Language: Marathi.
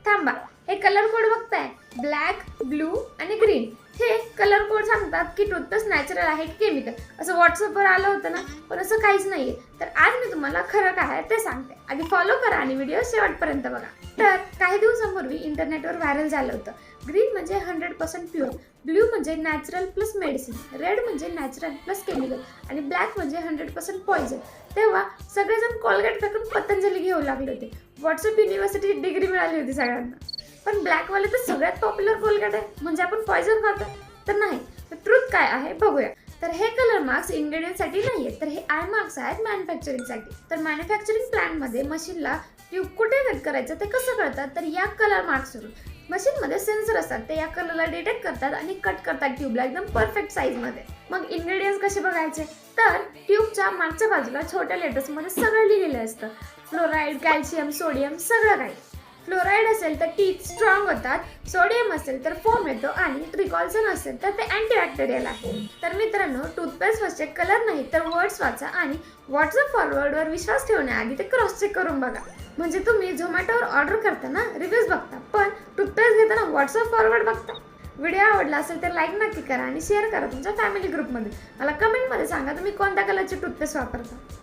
थांबा, हे कलर कोड बघताय, ब्लॅक, ब्लू आणि ग्रीन. हे कलर कोड सांगतात की टूथपेस्ट नॅचरल आहे की केमिकल. असं व्हॉट्सअपवर आलं होतं ना, पण असं काहीच नाहीये. तर आज मी तुम्हाला खरं काय आहे ते सांगते. आधी फॉलो करा आणि व्हिडिओ शेवटपर्यंत बघा. तर काही दिवसांपूर्वी इंटरनेटवर व्हायरल झालं होतं. ग्रीन म्हणजे 100% प्युअर, ब्लू म्हणजे नॅचरल प्लस मेडिसिन, रेड म्हणजे नॅचरल प्लस केमिकल आणि ब्लॅक म्हणजे 100% पॉइझन. तेव्हा सगळेजण कोलगेट फेकून पतंजली घेऊ लागले होते. व्हॉट्सअप युनिव्हर्सिटी डिग्री मिळाली होती सगळ्यांना. पण ब्लॅकवाले तर सगळ्यात पॉप्युलर कोलगेट आहे, म्हणजे आपण पॉइझन खातो तर नाही. तर ट्रूथ काय आहे बघूया. तर हे कलर मार्क्स इन्ग्रेडियंटसाठी नाही आहेत, तर हे आय मार्क्स आहेत मॅन्युफॅक्चरिंगसाठी. तर मॅन्युफॅक्चरिंग प्लांटमध्ये मशीनला ट्यूब कुठे वेट करायचं ते कसं कळतात, तर या कलर मार्क्सवरून. मशीनमध्ये सेन्सर असतात, ते या कलरला डिटेक्ट करतात आणि कट करतात ट्यूबला एकदम परफेक्ट साईजमध्ये. मग इन्ग्रेडियंट्स कसे बघायचे, तर ट्यूबच्या मागच्या बाजूला छोट्या लेटर्समध्ये सगळं लिहिलेलं असतं. फ्लोराईड, कॅल्शियम, सोडियम सगळं काही. फ्लोराईड असेल तर टीथ स्ट्रॉंग होतात, सोडियम असेल तर फोम येतो आणि ट्रिकॉल्सन असेल तर ते अँटीबॅक्टेरियल आहे. तर मित्रांनो, टूथपेस्टवरचे कलर नाही तर वर्ड्स वाचा आणि व्हॉट्सअप फॉरवर्डवर विश्वास ठेवण्याआधी ते क्रॉस चेक करून बघा. म्हणजे तुम्ही झोमॅटोवर ऑर्डर करताना रिव्ह्यूज बघता, पण टूथपेस्ट घेताना व्हॉट्सअप फॉरवर्ड बघता. व्हिडिओ आवडला असेल तर लाईक नक्की करा आणि शेअर करा तुमच्या फॅमिली ग्रुपमध्ये. मला कमेंटमध्ये सांगा तुम्ही कोणत्या कलरची टूथपेस्ट वापरता.